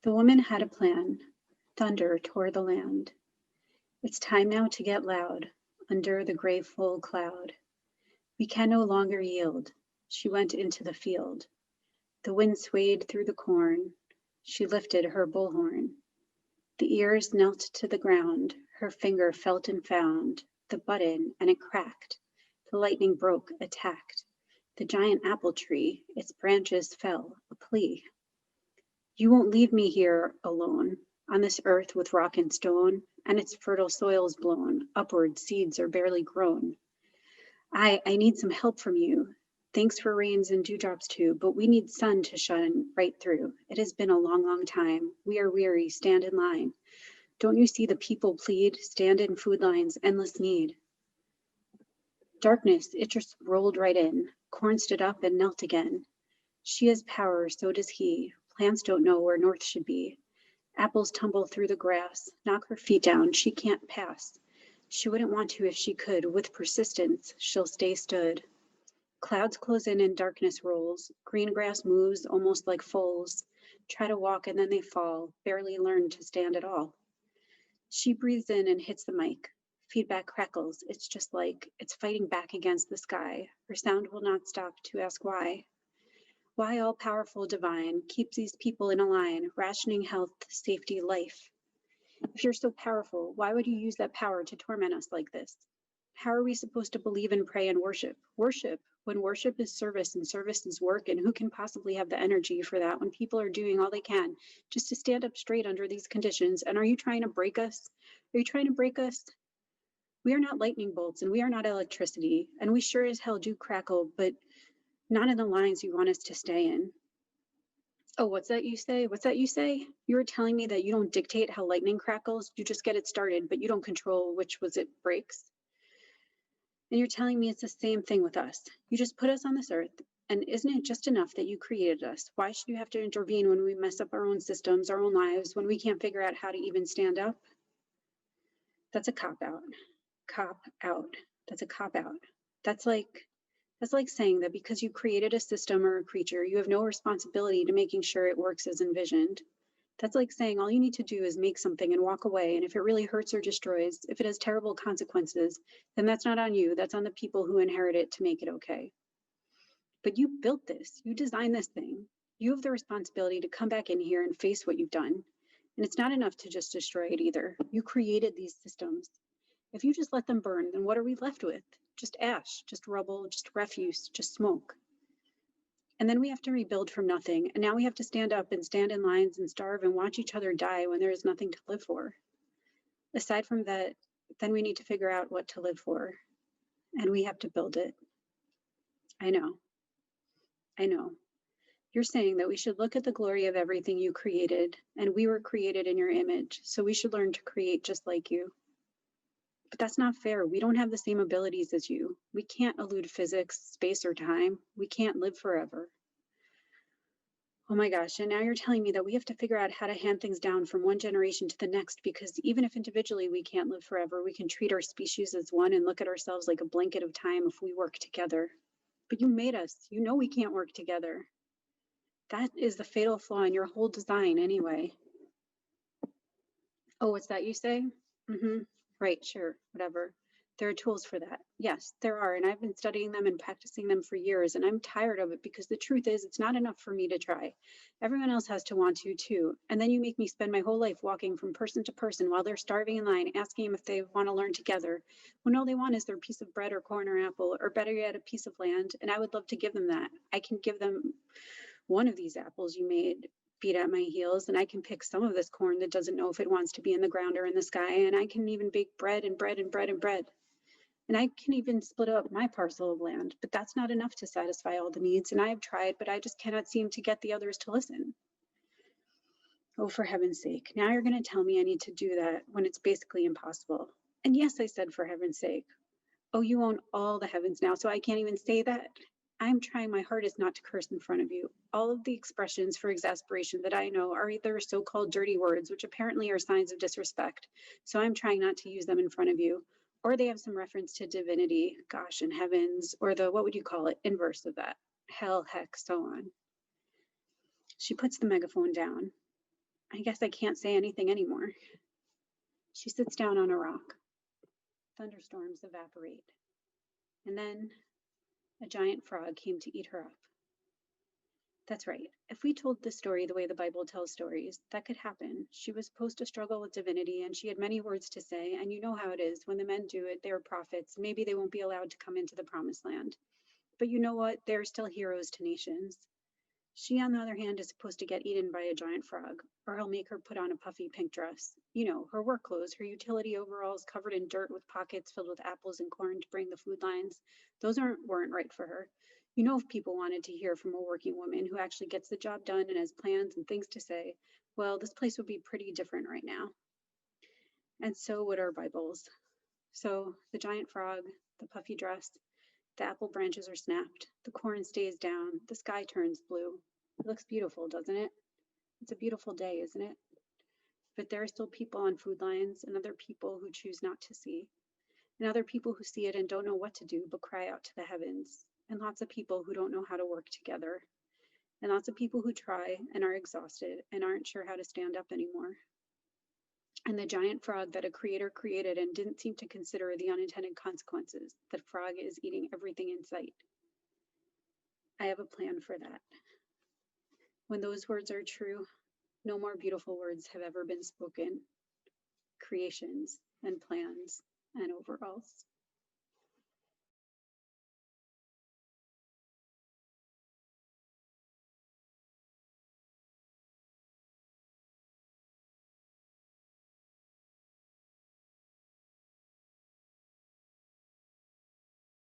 The woman had a plan. Thunder tore the land. It's time now to get loud, under the gray full cloud. We can no longer yield. She went into the field. The wind swayed through the corn. She lifted her bullhorn. The ears knelt to the ground. Her finger felt and found the button, and it cracked. The lightning broke, attacked. The giant apple tree, its branches fell, a plea. You won't leave me here alone, on this earth with rock and stone, and its fertile soil's blown, upward seeds are barely grown. I need some help from you. Thanks for rains and dewdrops too, but we need sun to shine right through. It has been a long, long time. We are weary, stand in line. Don't you see the people plead, stand in food lines, endless need? Darkness, it just rolled right in. Corn stood up and knelt again. She has power, so does he. Plants don't know where north should be. Apples tumble through the grass, knock her feet down, she can't pass. She wouldn't want to if she could. With persistence, she'll stay stood. Clouds close in and darkness rolls. Green grass moves almost like foals. Try to walk and then they fall, barely learn to stand at all. She breathes in and hits the mic. Feedback crackles. It's just like it's fighting back against the sky. Her sound will not stop to ask why. Why all-powerful divine keeps these people in a line, rationing health, safety, life? If you're so powerful, why would you use that power to torment us like this? How are we supposed to believe and pray and worship? Worship, when worship is service and service is work, and who can possibly have the energy for that when people are doing all they can just to stand up straight under these conditions? And are you trying to break us? Are you trying to break us? We are not lightning bolts and we are not electricity, and we sure as hell do crackle, but not in the lines you want us to stay in. Oh, what's that you say? What's that you say? You were telling me that you don't dictate how lightning crackles, you just get it started, but you don't control which was it breaks. And you're telling me it's the same thing with us. You just put us on this earth, and isn't it just enough that you created us? Why should you have to intervene when we mess up our own systems, our own lives, when we can't figure out how to even stand up? That's a cop-out. Cop-out. That's a cop-out. That's like saying that because you created a system or a creature, you have no responsibility to making sure it works as envisioned. That's like saying all you need to do is make something and walk away, and if it really hurts or destroys, if it has terrible consequences, then that's not on you, that's on the people who inherit it to make it okay. But you built this, you designed this thing. You have the responsibility to come back in here and face what you've done. And it's not enough to just destroy it either. You created these systems. If you just let them burn, then what are we left with? Just ash, just rubble, just refuse, just smoke. And then we have to rebuild from nothing. And now we have to stand up and stand in lines and starve and watch each other die when there is nothing to live for. Aside from that, then we need to figure out what to live for. And we have to build it. I know. You're saying that we should look at the glory of everything you created, and we were created in your image, so we should learn to create just like you. But that's not fair. We don't have the same abilities as you. We can't elude physics, space, or time. We can't live forever. Oh my gosh, and now you're telling me that we have to figure out how to hand things down from one generation to the next, because even if individually we can't live forever, we can treat our species as one and look at ourselves like a blanket of time if we work together. But you made us. You know we can't work together. That is the fatal flaw in your whole design anyway. Oh, what's that you say? Right, sure, whatever. There are tools for that. Yes, there are, and I've been studying them and practicing them for years, and I'm tired of it because the truth is it's not enough for me to try. Everyone else has to want to too. And then you make me spend my whole life walking from person to person while they're starving in line, asking them if they want to learn together, when all they want is their piece of bread or corn or apple, or better yet, a piece of land, and I would love to give them that. I can give them one of these apples you made, beat at my heels, and I can pick some of this corn that doesn't know if it wants to be in the ground or in the sky, and I can even bake bread and bread and bread and bread. And I can even split up my parcel of land, but that's not enough to satisfy all the needs, and I have tried, but I just cannot seem to get the others to listen. Oh, for heaven's sake, now you're going to tell me I need to do that when it's basically impossible. And yes, I said for heaven's sake. Oh, you own all the heavens now, so I can't even say that? I'm trying my hardest not to curse in front of you. All of the expressions for exasperation that I know are either so-called dirty words, which apparently are signs of disrespect, so I'm trying not to use them in front of you, or they have some reference to divinity, gosh, and heavens, or the, what would you call it, inverse of that, hell, heck, so on. She puts the megaphone down. I guess I can't say anything anymore. She sits down on a rock. Thunderstorms evaporate. And then a giant frog came to eat her up. That's right. If we told this story the way the Bible tells stories, that could happen. She was supposed to struggle with divinity, and she had many words to say, and you know how it is. When the men do it, they are prophets. Maybe they won't be allowed to come into the promised land. But you know what? They're still heroes to nations. She, on the other hand, is supposed to get eaten by a giant frog, or he'll make her put on a puffy pink dress. You know, her work clothes, her utility overalls covered in dirt with pockets filled with apples and corn to bring the food lines. Those weren't right for her. You know, if people wanted to hear from a working woman who actually gets the job done and has plans and things to say, well, this place would be pretty different right now. And so would our Bibles. So the giant frog, the puffy dress, the apple branches are snapped, the corn stays down, the sky turns blue. It looks beautiful, doesn't it? It's a beautiful day, isn't it? But there are still people on food lines and other people who choose not to see, and other people who see it and don't know what to do but cry out to the heavens, and lots of people who don't know how to work together, and lots of people who try and are exhausted and aren't sure how to stand up anymore. And the giant frog that a creator created and didn't seem to consider the unintended consequences. That frog is eating everything in sight. I have a plan for that. When those words are true, no more beautiful words have ever been spoken. Creations and plans and overalls.